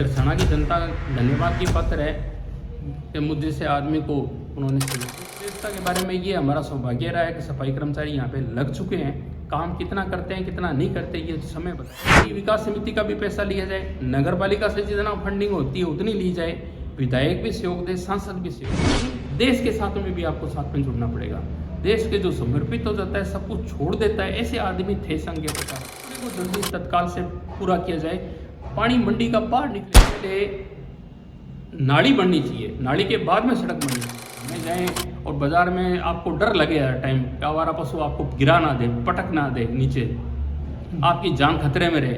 गरसाना की जनता धन्यवाद की पात्र है कि मुझे से आदमी को उन्होंने चिकित्सा के बारे में ये हमारा सौभाग्य रहा है कि सफाई कर्मचारी यहाँ पे लग चुके हैं। काम कितना करते हैं कितना नहीं करते ये समय बताए। विकास समिति का भी पैसा लिया जाए, नगर पालिका से जितना फंडिंग होती है उतनी ली जाए, विधायक भी सहयोग दे, सांसद भी सहयोग। देश के साथ में भी आपको साथ में जुड़ना पड़ेगा। देश के जो समर्पित हो जाता है, सब कुछ छोड़ देता है, ऐसे आदमी थे संघ के प्रकार को जल्दी तत्काल से पूरा किया जाए। पानी मंडी का बाहर निकलने के लिए नाली बननी चाहिए, नाली के बाद में सड़क बननी चाहिए। में जाएँ और बाजार में आपको डर लगे हर टाइम, आवारा पशु आपको गिरा ना दे, पटक ना दे नीचे, आपकी जान खतरे में रहे,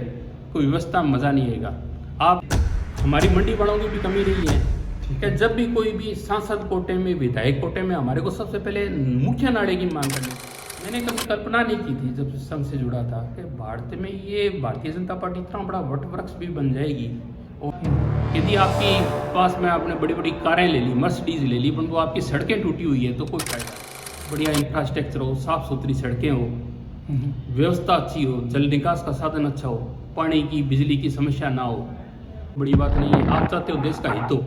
कोई व्यवस्था मज़ा नहीं आएगा। आप हमारी मंडी वालों की भी कमी रही है कि जब भी कोई भी सांसद कोटे में, विधायक कोटे में, हमारे को सबसे पहले मुख्य नाले की मांग करनी। मैंने कभी कल्पना नहीं की थी जब संघ से जुड़ा था कि भारत में ये भारतीय जनता पार्टी इतना बड़ा वट वृक्ष भी बन जाएगी। और यदि आपकी पास में आपने बड़ी बड़ी कारें ले ली, मर्सिडीज ले ली, परंतु आपकी सड़कें टूटी हुई है तो कोई फायदा नहीं। बढ़िया इंफ्रास्ट्रक्चर हो, साफ़ सुथरी सड़कें हो, व्यवस्था अच्छी हो, जल निकास का साधन अच्छा हो, पानी की बिजली की समस्या ना हो, बड़ी बात नहीं है। आप चाहते हो देश का हित हो,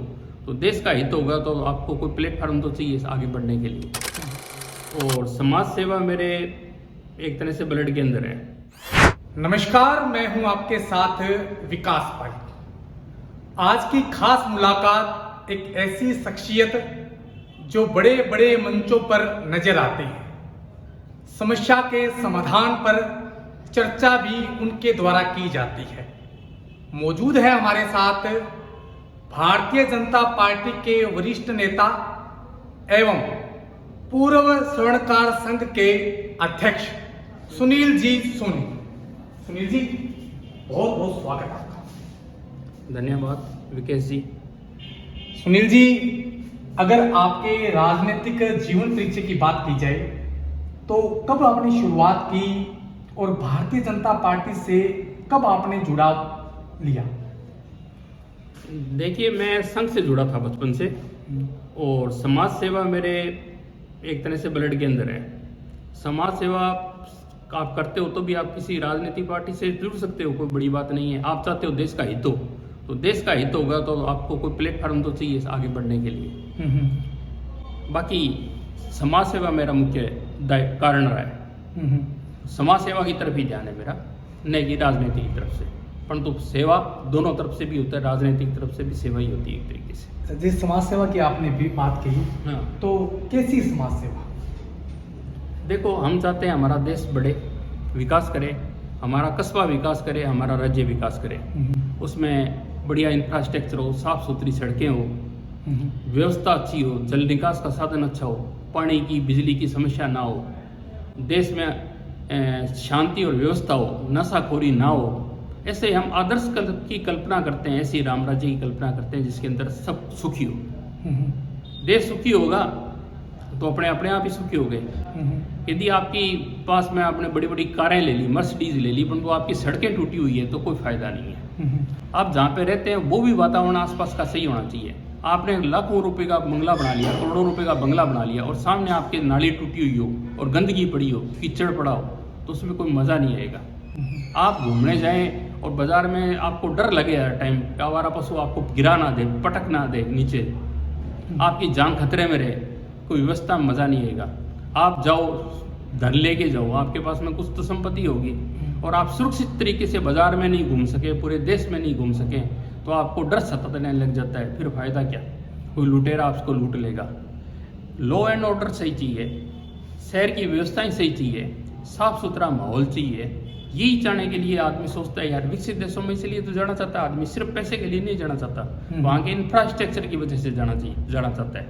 तो देश का हित होगा तो आपको कोई प्लेटफार्म तो चाहिए आगे बढ़ने के लिए। और समाज सेवा मेरे एक तरह से ब्लड के अंदर है। नमस्कार, मैं हूं आपके साथ विकास भाई। आज की खास मुलाकात एक ऐसी शख्सियत जो बड़े बड़े मंचों पर नजर आते हैं, समस्या के समाधान पर चर्चा भी उनके द्वारा की जाती है। मौजूद है हमारे साथ भारतीय जनता पार्टी के वरिष्ठ नेता एवं पूर्व स्वर्णकार संघ के अध्यक्ष सुनील जी सोनी। सुनील जी, बहुत बहुत स्वागत आपका। धन्यवाद विकेश जी। सुनील जी, अगर आपके राजनीतिक जीवन परिचय की बात की जाए तो कब आपने शुरुआत की और भारतीय जनता पार्टी से कब आपने जुड़ाव लिया? देखिए, मैं संघ से जुड़ा था बचपन से और समाज सेवा मेरे एक तरह से ब्लड के अंदर है। समाज सेवा आप करते हो तो भी आप किसी राजनीतिक पार्टी से जुड़ सकते हो, कोई बड़ी बात नहीं है। आप चाहते हो देश का हित हो, तो देश का हित होगा तो आपको कोई प्लेटफार्म तो चाहिए आगे बढ़ने के लिए। बाकी समाज सेवा मेरा मुख्य कारण रहा है। समाज सेवा की तरफ ही ध्यान है मेरा, नहीं कि राजनीति की तरफ से। परंतु सेवा दोनों तरफ से भी होता है, राजनीतिक तरफ से भी सेवा ही होती है एक तरीके से। जिस समाज सेवा की आपने भी बात कही, हाँ, तो कैसी समाज सेवा? देखो, हम चाहते हैं हमारा देश बढ़े, विकास करे, हमारा कस्बा विकास करे, हमारा राज्य विकास करे। उसमें बढ़िया इंफ्रास्ट्रक्चर हो, साफ़ सुथरी सड़कें हो, व्यवस्था अच्छी हो, जल निकास का साधन अच्छा हो, पानी की बिजली की समस्या ना हो, देश में शांति और व्यवस्था हो, नशाखोरी ना हो। ऐसे हम आदर्श की कल्पना करते हैं, ऐसी राम राज्य की कल्पना करते हैं जिसके अंदर सब सुखी हो। देश सुखी होगा तो अपने आप ही सुखी हो गए। यदि आपकी पास में आपने बड़ी बड़ी कारें ले ली, मर्सिडीज ले ली, परंतु आपकी सड़कें टूटी हुई है तो कोई फायदा नहीं है। आप जहाँ पे रहते हैं वो भी वातावरण आसपास का सही होना चाहिए। आपने लाखों रुपए का बंगला बना लिया, करोड़ों रुपए का बंगला बना लिया और सामने आपके नाली टूटी हुई हो और गंदगी पड़ी हो, कीचड़ पड़ा हो, तो उसमें कोई मज़ा नहीं आएगा। आप घूमने जाएं और बाजार में आपको डर लगे हर टाइम, आवारा पशु आपको गिरा ना दे, पटक ना दे नीचे, आपकी जान खतरे में रहे, कोई व्यवस्था में मज़ा नहीं आएगा। आप जाओ, धन लेके जाओ, आपके पास में कुछ तो संपत्ति होगी और आप सुरक्षित तरीके से बाजार में नहीं घूम सके, पूरे देश में नहीं घूम सके, तो आपको डर सताने लग जाता है। फिर फायदा क्या? कोई लुटेरा आपको लूट लेगा। लॉ एंड ऑर्डर सही चाहिए, शहर की व्यवस्थाएं सही चाहिए, साफ सुथरा माहौल चाहिए। यही चाहने के लिए आदमी सोचता है यार, विकसित देशों में इसलिए तो जाना चाहता है आदमी, सिर्फ पैसे के लिए नहीं जाना चाहता, वहाँ के इंफ्रास्ट्रक्चर की वजह से जाना चाहता है।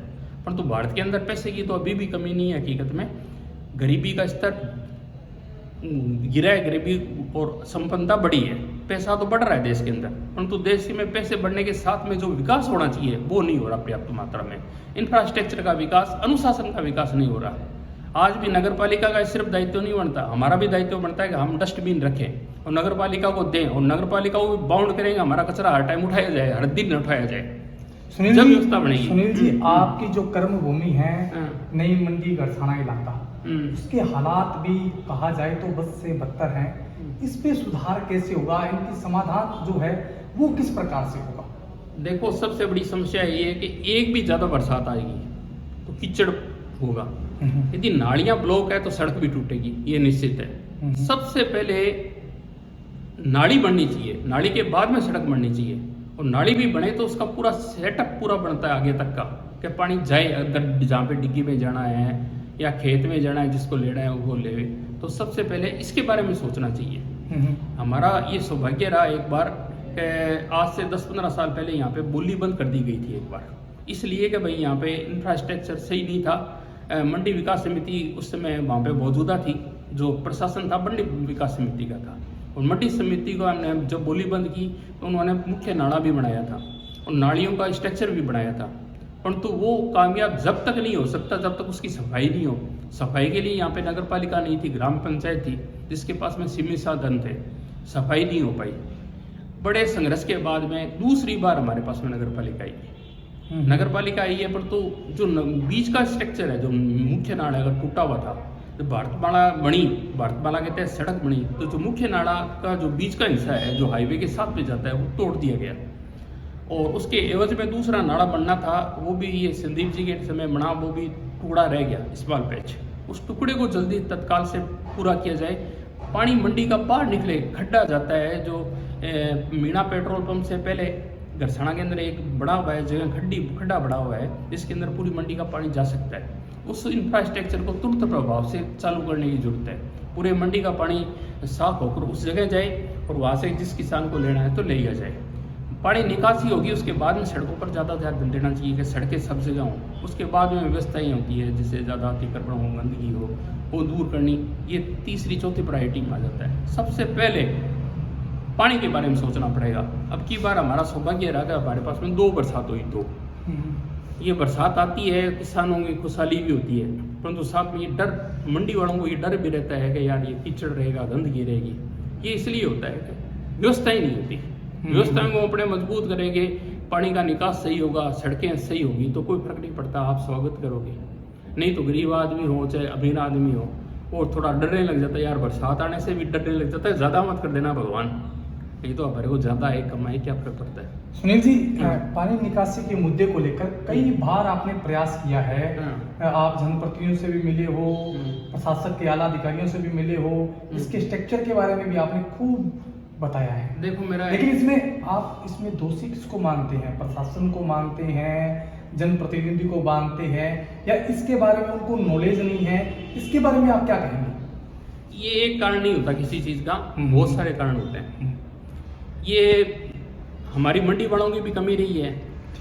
परंतु भारत के अंदर पैसे की तो अभी भी कमी नहीं है। हकीकत में गरीबी का स्तर गिरा है, गरीबी और संपन्नता बढ़ी है, पैसा तो बढ़ रहा है देश के अंदर, परंतु देश में पैसे बढ़ने के साथ में जो विकास होना चाहिए वो नहीं हो रहा पर्याप्त मात्रा में। इंफ्रास्ट्रक्चर का विकास, अनुशासन का विकास नहीं हो रहा। आज भी नगर पालिका का सिर्फ दायित्व नहीं बनता, हमारा भी दायित्व बनता है कि हम डस्टबिन रखें और नगर पालिका को दें और नगर पालिका को बाउंड करेंगे, हमारा कचरा हर टाइम उठाया जाए, हर दिन उठाया जाए। सुनील जब जी, व्यवस्था बनेगी। सुनील जी, आपकी जो कर्म भूमि है नई मंडी गरसाना इलाका, उसके हालात भी कहा जाए तो बस से बदतर हैं। इस पे सुधार कैसे होगा? इनकी समाधान जो है वो किस प्रकार से होगा? देखो, सबसे बड़ी समस्या ये है कि एक भी ज़्यादा बरसात आएगी तो कीचड़ होगा। यदि नालियाँ ब्लॉक है तो सड़क भी टूटेगी, ये निश्चित है। सबसे पहले नाली बननी चाहिए, नाली के बाद में सड़क बननी चाहिए। और नाली भी बने तो उसका पूरा सेटअप पूरा बनता है आगे तक का, कि पानी जाए अगर जहाँ पे डिग्गी में जाना है या खेत में जाना है, जिसको लेना है वो ले। तो सबसे पहले इसके बारे में सोचना चाहिए। हमारा ये सौभाग्य रहा एक बार, आज से 10-15 साल पहले यहाँ पे बोली बंद कर दी गई थी एक बार, इसलिए कि भाई यहाँ पे इंफ्रास्ट्रक्चर सही नहीं था। मंडी विकास समिति उस समय वहाँ पे मौजूदा थी, जो प्रशासन था मंडी विकास समिति का था। और मंडी समिति को हमने जब बोली बंद की तो उन्होंने मुख्य नाला भी बनाया था और नालियों का स्ट्रक्चर भी बनाया था, परंतु वो कामयाब जब तक नहीं हो सकता जब तक उसकी सफाई नहीं हो। सफाई के लिए यहाँ पे नगर पालिका नहीं थी, ग्राम पंचायत थी, जिसके पास में सीमित साधन थे, सफाई नहीं हो पाई। बड़े संघर्ष के बाद में दूसरी बार हमारे पास में नगर पालिका आई है। नगर पालिका आई है, परंतु जो बीच का स्ट्रक्चर है, जो मुख्य नाला अगर टूटा हुआ था, तो भारतमाला बनी, भारतमाला के तहत सड़क बनी, तो जो मुख्य नाला का जो बीच का हिस्सा है जो हाईवे के साथ में जाता है वो तोड़ दिया गया। और उसके एवज में दूसरा नाला बनना था, वो भी ये संदीप जी के समय बना, वो भी टुकड़ा रह गया, स्मॉल पैच। उस टुकड़े को जल्दी तत्काल से पूरा किया जाए। पानी मंडी का बाहर निकले, खड्डा जाता है जो मीणा पेट्रोल पंप से पहले घरसाना के अंदर एक बड़ा हुआ है जगह, खड्डा बड़ा हुआ है, जिसके अंदर पूरी मंडी का पानी जा सकता है। उस इंफ्रास्ट्रक्चर को तुरंत प्रभाव से चालू करने की जरूरत है। पूरे मंडी का पानी साफ होकर उस जगह जाए और वहाँ से जिस किसान को लेना है तो ले लिया जाए। पानी निकासी होगी, उसके बाद में सड़कों पर ज़्यादा ध्यान देना चाहिए कि सड़कें सब जगह हों। उसके बाद में व्यवस्थाएँ होती है, जैसे ज़्यादा अतिक्रमण हो, गंदगी हो, वो दूर करनी, ये तीसरी चौथी प्रायोरिटी में आ जाता है। सबसे पहले पानी के बारे में सोचना पड़ेगा। अब की बार हमारा सौभाग्य रहा कि हमारे पास में 2 बरसात हुई, 2। ये बरसात आती है, किसानों की खुशहाली भी होती है, परंतु साथ में ये डर, मंडी वालों को ये डर भी रहता है कि यार ये कीचड़ रहेगा, गंदगी रहेगी। ये इसलिए होता है कि व्यवस्थाएं नहीं होती। व्यवस्थाएं को अपने मजबूत करेंगे, पानी का निकास सही होगा, सड़कें सही होगी, तो कोई फर्क नहीं पड़ता, आप स्वागत करोगे। नहीं तो गरीब आदमी हो चाहे अमीर आदमी हो, और थोड़ा डरने लग जाता है, यार बरसात आने से भी डरने लग जाता है, ज़्यादा मत कर देना भगवान, ये तो हमारे को ज़्यादा है, कमाई क्या फर्क पड़ता है। सुनील जी, पानी निकासी के मुद्दे को लेकर कई बार आपने प्रयास किया है, आप जनप्रतिनिधियों से भी मिले हो, प्रशासक के आला अधिकारियों से भी मिले हो, इसके स्ट्रक्चर के बारे में भी आपने खूब बताया है। देखो मेरा, लेकिन इसमें आप इसमें दोषी किसको मानते हैं? प्रशासन को मानते हैं, जनप्रतिनिधि को मानते हैं, या इसके बारे में उनको नॉलेज नहीं है? इसके बारे में आप क्या कहेंगे? ये एक कारण नहीं होता किसी चीज़ का, बहुत सारे कारण होते हैं। ये हमारी मंडी वालों की भी कमी रही है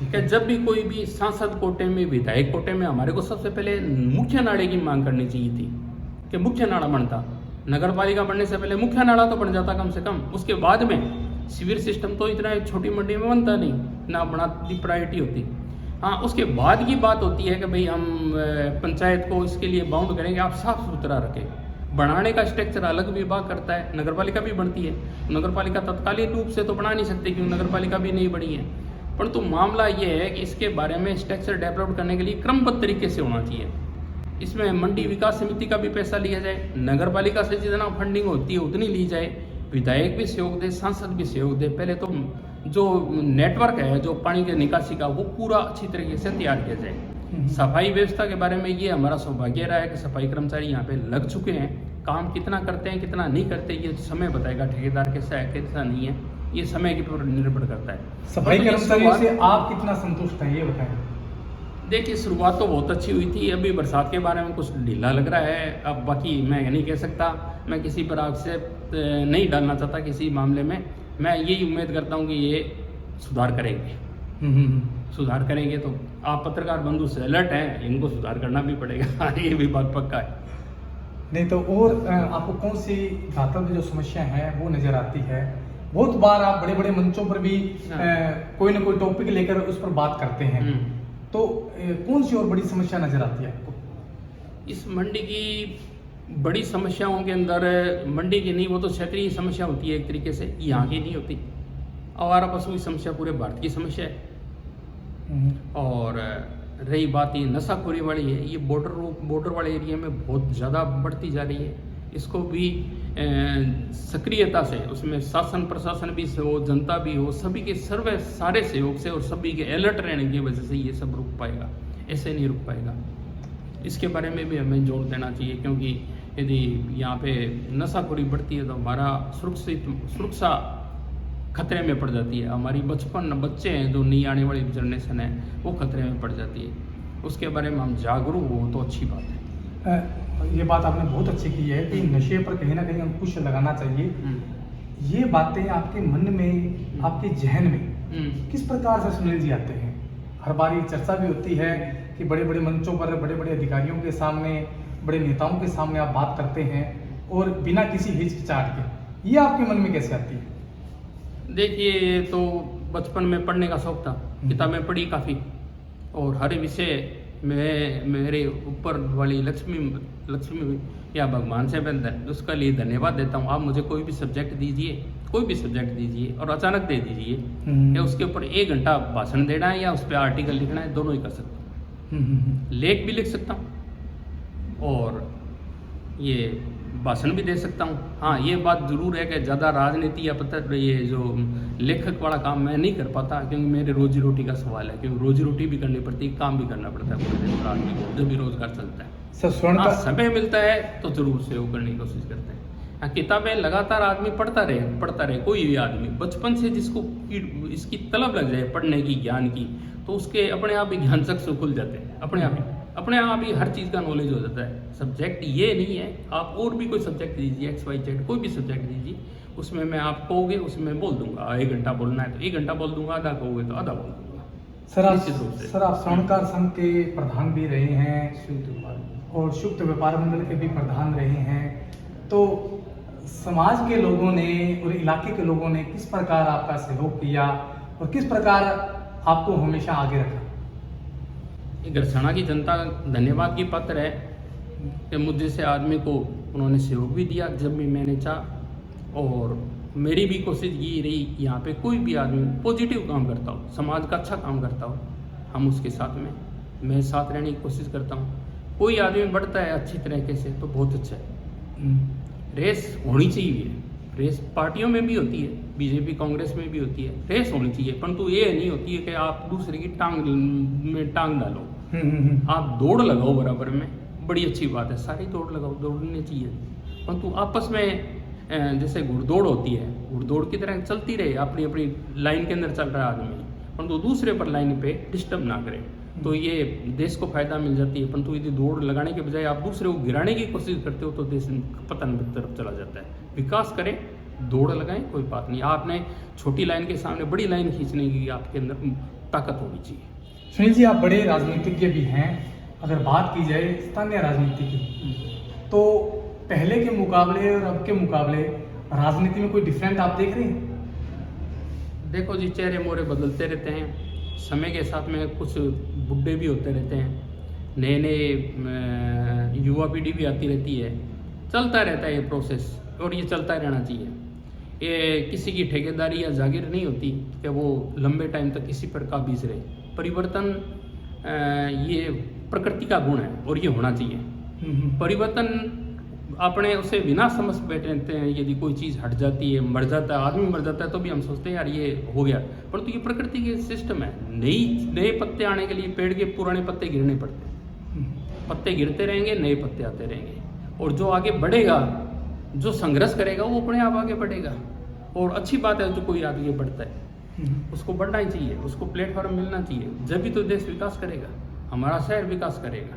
कि जब भी कोई भी सांसद कोटे में, विधायक कोटे में, हमारे को सबसे पहले मुख्य नाले की मांग करनी चाहिए थी कि मुख्य नाला बनता। नगर पालिका बनने से पहले मुख्य नाला तो बन जाता कम से कम, उसके बाद में सीवर सिस्टम तो इतना छोटी मंडी में बनता नहीं, ना बनाती प्रायोरिटी होती। हाँ, उसके बाद की बात होती है कि भाई हम पंचायत को इसके लिए बाउंड करेंगे, आप साफ सुथरा रखें। बनाने का स्ट्रक्चर अलग विभाग करता है, नगर पालिका भी बनती है। नगर पालिका तत्कालीन रूप से तो बना नहीं सकती क्योंकि नगर पालिका भी नहीं बनी है, परंतु मामला ये है कि इसके बारे में स्ट्रक्चर डेवलप करने के लिए क्रमबद्ध तरीके से होना चाहिए। इसमें मंडी विकास समिति का भी पैसा लिया जाए, नगर पालिका से जितना फंडिंग होती है उतनी ली जाए, विधायक भी सहयोग दे, सांसद भी सहयोग दे। पहले तो जो नेटवर्क है जो पानी के निकासी का, वो पूरा अच्छी तरीके से तैयार किया जाए। सफाई व्यवस्था के बारे में ये हमारा सौभाग्य रहा है कि सफाई कर्मचारी यहाँ पे लग चुके हैं। काम कितना करते हैं कितना नहीं करते ये समय बताएगा, ठेकेदार कैसा है कैसा नहीं है, ये समय के ऊपर निर्भर करता है। सफाई कर्मचारियों से आप कितना संतुष्ट हैं, ये बताएं। देखिए, शुरुआत तो बहुत अच्छी हुई थी, अभी बरसात के बारे में कुछ ढीला लग रहा है। अब बाकी मैं नहीं कह सकता, मैं किसी पर आक्षेप नहीं डालना चाहता किसी मामले में। मैं यही उम्मीद करता हूँ कि ये सुधार करेंगे। सुधार करेंगे तो आप पत्रकार बंधु से अलर्ट हैं, इनको सुधार करना भी पड़ेगा ये भी बात पक्का है। नहीं तो और आपको कौन सी घातक जो समस्या है वो नजर आती है? बहुत बार आप बड़े बड़े मंचों पर भी कोई ना कोई टॉपिक लेकर उस पर बात करते हैं, तो कौन सी और बड़ी समस्या नजर आती है आपको? इस मंडी की बड़ी समस्याओं के अंदर, मंडी की नहीं, वो तो क्षेत्रीय समस्या होती है एक तरीके से, यहाँ की नहीं होती। आवारा पशु की समस्या पूरे भारत की समस्या है। और रही बात ये नशाखोरी वाली है, ये बॉर्डर वाले एरिया में बहुत ज़्यादा बढ़ती जा रही है। इसको भी सक्रियता से, उसमें शासन प्रशासन भी हो, जनता भी हो, सभी के सारे सहयोग से और सभी के अलर्ट रहने की वजह से ये सब रुक पाएगा, ऐसे नहीं रुक पाएगा। इसके बारे में भी हमें जोर देना चाहिए, क्योंकि यदि यहाँ पे नशाखोरी बढ़ती है तो हमारा सुरक्षा खतरे में पड़ जाती है, हमारी बच्चे हैं जो नई आने वाली जनरेशन है वो खतरे में पड़ जाती है। उसके बारे में हम जागरूक हो तो अच्छी बात है। ये बात आपने बहुत अच्छी की है कि नशे पर कहीं ना कहीं अंकुश लगाना चाहिए। ये बातें आपके मन में, आपके जहन में किस प्रकार से सुनील जी आते हैं? हर बार ये चर्चा भी होती है कि बड़े बड़े मंचों पर बड़े बड़े अधिकारियों के सामने, बड़े नेताओं के सामने आप बात करते हैं और बिना किसी हिचकिचाहट के, ये आपके मन में कैसे आती है? देखिए, तो बचपन में पढ़ने का शौक था, किताबें पढ़ी काफ़ी, और हर विषय में मेरे ऊपर वाली लक्ष्मी या भगवान से मैं उसका लिए धन्यवाद देता हूँ। आप मुझे कोई भी सब्जेक्ट दीजिए और अचानक दे दीजिए, या उसके ऊपर 1 घंटा भाषण देना है या उस पर आर्टिकल लिखना है, दोनों ही कर सकता हूँ। लेख भी लिख सकता हूँ और ये भाषण भी दे सकता हूँ। हाँ, ये बात ज़रूर है कि ज़्यादा राजनीति या ये जो लेखक वाला काम मैं नहीं कर पाता, क्योंकि मेरे रोजी रोटी का सवाल है, क्योंकि रोजी रोटी भी करनी पड़ती है, काम भी करना पड़ता है पूरे दिन पर आदमी को, जब भी रोजगार चलता है। सर समय मिलता है तो ज़रूर से वो करने की कोशिश करते हैं। हाँ, किताबें लगातार आदमी पढ़ता रहे, कोई भी आदमी बचपन से जिसको इसकी तलब लग जाए पढ़ने की, ज्ञान की, तो उसके अपने आप ही ज्ञान चक्षु खुल जाते हैं, अपने आप ही हर चीज़ का नॉलेज हो जाता है। सब्जेक्ट ये नहीं है, आप और भी कोई सब्जेक्ट दीजिए, XYZ कोई भी सब्जेक्ट दीजिए, उसमें मैं आप कहोगे उसमें बोल दूंगा। 1 घंटा बोलना है तो 1 घंटा बोल दूंगा, आधा कहोगे तो आधा बोल दूंगा। सर आप स्वर्णकार संघ के प्रधान भी रहे हैं और शुक्त व्यापार मंडल के भी प्रधान रहे हैं, तो समाज के लोगों ने और इलाके के लोगों ने किस प्रकार आपका सहयोग किया और किस प्रकार आपको हमेशा आगे रखा? गरसाना की जनता धन्यवाद की पात्र है कि मुझे से आदमी को उन्होंने सहयोग भी दिया जब भी मैंने चाहा, और मेरी भी कोशिश ये रही यहाँ पे कोई भी आदमी पॉजिटिव काम करता हो, समाज का अच्छा काम करता हो, हम उसके साथ में मैं साथ रहने की कोशिश करता हूँ। कोई आदमी बढ़ता है अच्छी तरीके से तो बहुत अच्छा है। रेस होनी चाहिए, रेस पार्टियों में भी होती है, बीजेपी कांग्रेस में भी होती है, रेस होनी चाहिए, परंतु ये नहीं होती है कि आप दूसरे की टांग में टांग डालो। आप दौड़ लगाओ बराबर में, बड़ी अच्छी बात है, सारी दौड़ लगाओ, दौड़नी चाहिए, परंतु आपस में जैसे घुड़दौड़ होती है, घुड़दौड़ की तरह चलती रहे, अपनी अपनी लाइन के अंदर चल रहा है आदमी, परंतु दूसरे पर लाइन पे डिस्टर्ब ना करे, तो ये देश को फायदा मिल जाती है। परंतु यदि दौड़ लगाने के बजाय आप दूसरे को गिराने की कोशिश करते हो तो देश पतन की तरफ चला जाता है। विकास करें, दौड़ लगाएं, कोई बात नहीं, आपने छोटी लाइन के सामने बड़ी लाइन खींचने की आपके अंदर ताकत होनी चाहिए। सुनील जी, आप बड़े राजनीतिज्ञ भी हैं, अगर बात की जाए स्थानीय राजनीति की, तो पहले के मुकाबले और अब के मुकाबले राजनीति में कोई डिफरेंट आप देख रहे हैं? देखो जी, चेहरे मोहरे बदलते रहते हैं, समय के साथ में कुछ बुढ़े भी होते रहते हैं, नए युवा पीढ़ी भी आती रहती है, चलता रहता है ये प्रोसेस, और ये चलता रहना चाहिए। ये किसी की ठेकेदारी या जागीर नहीं होती कि वो लंबे टाइम तक किसी पर काबिज रहे। परिवर्तन ये प्रकृति का गुण है और ये होना चाहिए। परिवर्तन अपने उसे बिना समझ बैठे रहते हैं, यदि कोई चीज़ हट जाती है, मर जाता है, आदमी मर जाता है, तो भी हम सोचते हैं यार ये हो गया, परंतु ये प्रकृति के सिस्टम है। नए पत्ते आने के लिए पेड़ के पुराने पत्ते गिरने पड़ते हैं, पत्ते गिरते रहेंगे, नए पत्ते आते रहेंगे, और जो आगे बढ़ेगा, जो संघर्ष करेगा वो अपने आप आगे बढ़ेगा। और अच्छी बात है जो कोई आगे बढ़ता है, उसको बढ़ना ही चाहिए, उसको प्लेटफॉर्म मिलना चाहिए, जब भी तो देश विकास करेगा, हमारा शहर विकास करेगा।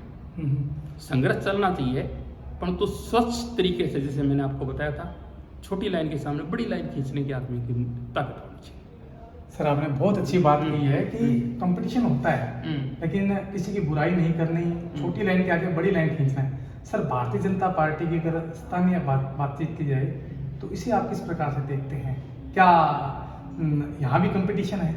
संघर्ष चलना चाहिए, परंतु स्वच्छ तरीके से, जैसे मैंने आपको बताया था, छोटी लाइन के सामने बड़ी लाइन खींचने की आदमी की ताकत होनी चाहिए। सर, आपने बहुत अच्छी बात की है कि कंपटीशन होता है, लेकिन किसी की बुराई नहीं करनी, छोटी लाइन के आगे बड़ी लाइन खींचना है। सर, भारतीय जनता पार्टी की अगर स्थानीय बातचीत की जाए तो इसे आप किस प्रकार से देखते हैं? क्या यहाँ भी कंपटीशन है?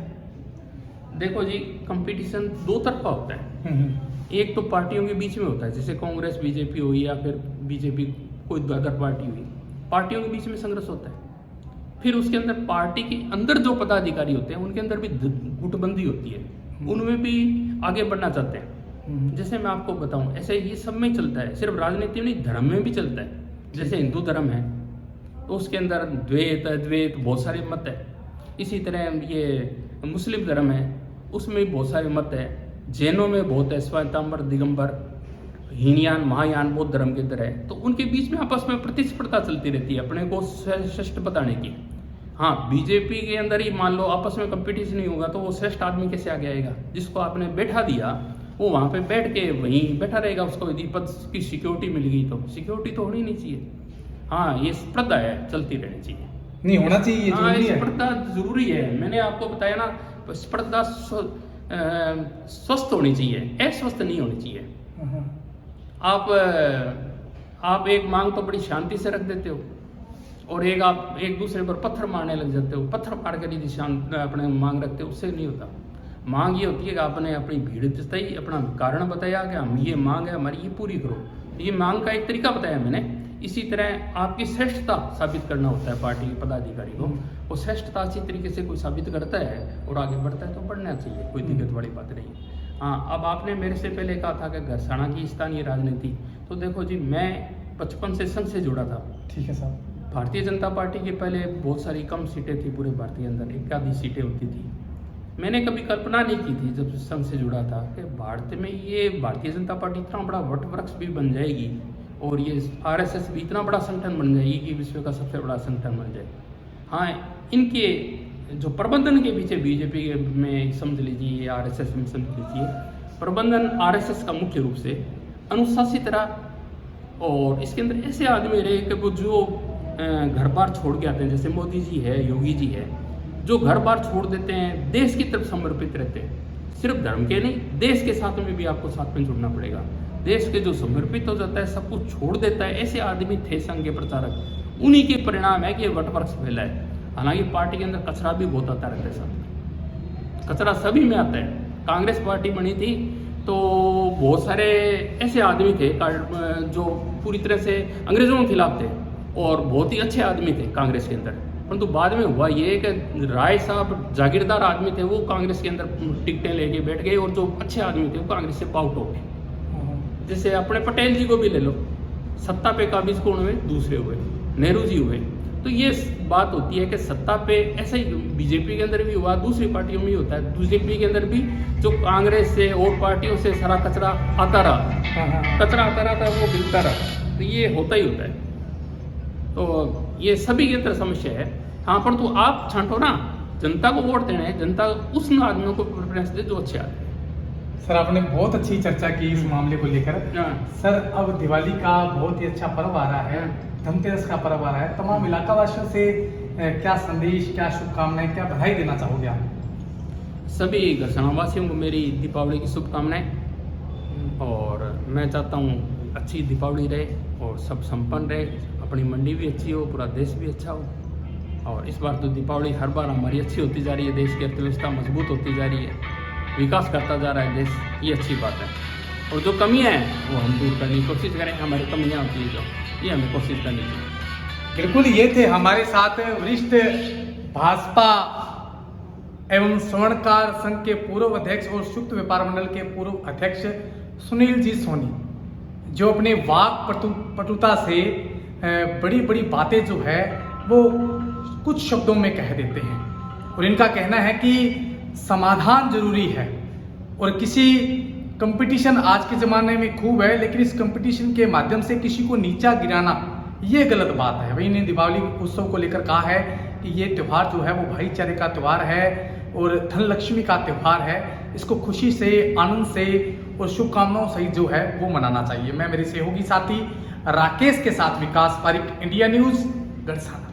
देखो जी, कंपटीशन दो तरफा होता है। एक तो पार्टियों के बीच में होता है, जैसे कांग्रेस बीजेपी हुई या फिर बीजेपी कोई अदर पार्टी हुई, पार्टियों के बीच में संघर्ष होता है। फिर उसके अंदर पार्टी के अंदर जो पदाधिकारी होते हैं उनके अंदर भी गुटबंदी होती है, उनमें भी आगे बढ़ना चाहते हैं। जैसे मैं आपको बताऊं, ऐसे ये सब में चलता है, सिर्फ राजनीति में नहीं, धर्म में भी चलता है। जैसे हिंदू धर्म है तो उसके अंदर द्वैत अद्वैत बहुत सारे मत है। इसी तरह ये मुस्लिम धर्म है, उसमें भी बहुत सारे मत है। जैनों में बहुत है, श्वेतांबर, दिगंबर, हीनयान, महायान बौद्ध धर्म के तरह है। तो उनके बीच में आपस में प्रतिस्पर्धा चलती रहती है अपने को श्रेष्ठ बताने की। हाँ, बीजेपी के अंदर ही मान लो आपस में कंपटीशन नहीं होगा तो वो श्रेष्ठ आदमी कैसे आगे आएगा? जिसको आपने बैठा दिया वो वहाँ पे बैठ के वहीं बैठा रहेगा, उसको यदि पद की सिक्योरिटी मिल गई तो सिक्योरिटी तो होनी नहीं चाहिए। हाँ, ये स्पर्धा है, चलती रहनी चाहिए, नहीं होना चाहिए, ये हाँ, जरूरी है। स्पर्धा जरूरी है। मैंने आपको बताया ना, स्पर्धा स्वस्थ होनी चाहिए, अस्वस्थ नहीं होनी चाहिए। आप एक मांग तो बड़ी शांति से रख देते हो और एक आप एक दूसरे पर पत्थर मारने लग जाते हो। पत्थर मार कर यदि शांत अपने मांग रखते हो, उससे नहीं होता। मांग ये होती है कि आपने अपनी भीड़ जताई, अपना कारण बताया कि हम ये मांग है हमारी, ये पूरी करो। ये मांग का एक तरीका बताया मैंने। इसी तरह आपकी श्रेष्ठता साबित करना होता है पार्टी के पदाधिकारी को। वो श्रेष्ठता अच्छी तरीके से कोई साबित करता है और आगे बढ़ता है तो बढ़ना चाहिए, कोई दिक्कत वाली बात नहीं। हाँ, अब आपने मेरे से पहले कहा था कि घरसाना की स्थानीय राजनीति, तो देखो जी, मैं 55 से संघ से जुड़ा था। ठीक है साहब। भारतीय जनता पार्टी के पहले बहुत सारी कम सीटें थी पूरे भारतीय अंदर, 81 सीटें होती थी। मैंने कभी कल्पना नहीं की थी जब संघ से जुड़ा था कि भारत में ये भारतीय जनता पार्टी इतना बड़ा वट वृक्ष भी बन जाएगी और ये आरएसएस भी इतना बड़ा संगठन बन जाएगी कि विश्व का सबसे बड़ा संगठन बन जाए। हाँ, इनके जो प्रबंधन के पीछे बीजेपी में समझ लीजिए, आरएसएस में समझ लीजिए, प्रबंधन आरएसएस का मुख्य रूप से अनुशासित रहा। और इसके अंदर ऐसे आदमी रहे कि वो जो घर बार छोड़ के आते हैं, जैसे मोदी जी है, योगी जी है, जो घर बार छोड़ देते हैं, देश की तरफ समर्पित रहते हैं। सिर्फ धर्म के नहीं, देश के साथ में भी आपको साथ में जुड़ना पड़ेगा। देश के जो समर्पित हो जाता है, सब कुछ छोड़ देता है, ऐसे आदमी थे संघ के प्रचारक। उन्हीं के परिणाम है कि ये वटवृक्ष फैला है। हालांकि पार्टी के अंदर कचरा भी बहुत आता रहता है, साथ कचरा सभी में आता है। कांग्रेस पार्टी बनी थी तो बहुत सारे ऐसे आदमी थे जो पूरी तरह से अंग्रेजों के खिलाफ थे और बहुत ही अच्छे आदमी थे कांग्रेस के अंदर। परंतु बाद में हुआ ये कि राय साहब जागीरदार आदमी थे, वो कांग्रेस के अंदर टिकटें लेके बैठ गए और जो अच्छे आदमी थे वो कांग्रेस से आउट हो गए। जैसे अपने पटेल जी को भी ले लो, सत्ता पे काबिज कौन हुए? दूसरे हुए, नेहरू जी हुए। तो ये बात होती है कि सत्ता पे ऐसा ही बीजेपी के अंदर भी हुआ, दूसरी पार्टियों में भी होता है। बीजेपी के अंदर भी जो कांग्रेस से और पार्टियों से सारा कचरा आता रहा, कचरा आता रहा था, वो गिरता रहा। तो ये होता ही होता है। तो ये सभी के अंदर समस्या है। हाँ, पर तो आप छांटो ना, जनता को वोट देना है, जनता उस आदमियों को प्रेफरेंस दे जो अच्छे आदमी। सर, आपने बहुत अच्छी चर्चा की इस मामले को लेकर। सर, अब दिवाली का बहुत ही अच्छा पर्व आ रहा है, धनतेरस का पर्व आ रहा है। तमाम इलाका वासियों से क्या संदेश, क्या शुभकामनाएं, क्या बधाई देना चाहोगे आप? सभी घरसाना वासियों को मेरी दीपावली की शुभकामनाएं। और मैं चाहता हूँ अच्छी दीपावली रहे और सब संपन्न रहे, अपनी मंडी भी अच्छी हो, पूरा देश भी अच्छा हो। और इस बार तो दीपावली हर बार हमारी अच्छी होती जा रही है, देश की अर्थव्यवस्था मजबूत होती जा रही है, विकास करता जा रहा है देश, ये अच्छी बात है। और जो कमियां हैं वो हम दूर करने की कोशिश करें। हमारी कमियां होती है जो, ये हमें कोशिश करनी चाहिए। बिल्कुल, ये थे हमारे साथ वरिष्ठ भाजपा एवं स्वर्णकार संघ के पूर्व अध्यक्ष और संयुक्त व्यापार मंडल के पूर्व अध्यक्ष सुनील जी सोनी, जो अपने वाक पटुता से बड़ी बड़ी बातें जो है वो कुछ शब्दों में कह देते हैं। और इनका कहना है कि समाधान जरूरी है और किसी कंपटीशन आज के ज़माने में खूब है, लेकिन इस कंपटीशन के माध्यम से किसी को नीचा गिराना ये गलत बात है। वही ने दिवाली उत्सव को लेकर कहा है कि ये त्यौहार जो है वो भाईचारे का त्यौहार है और धन लक्ष्मी का त्यौहार है। इसको खुशी से, आनंद से और शुभकामनाओं सहित जो है वो मनाना चाहिए। मैं मेरे सहयोगी साथी राकेश के साथ विकास पारिक, इंडिया न्यूज़, घरसाना।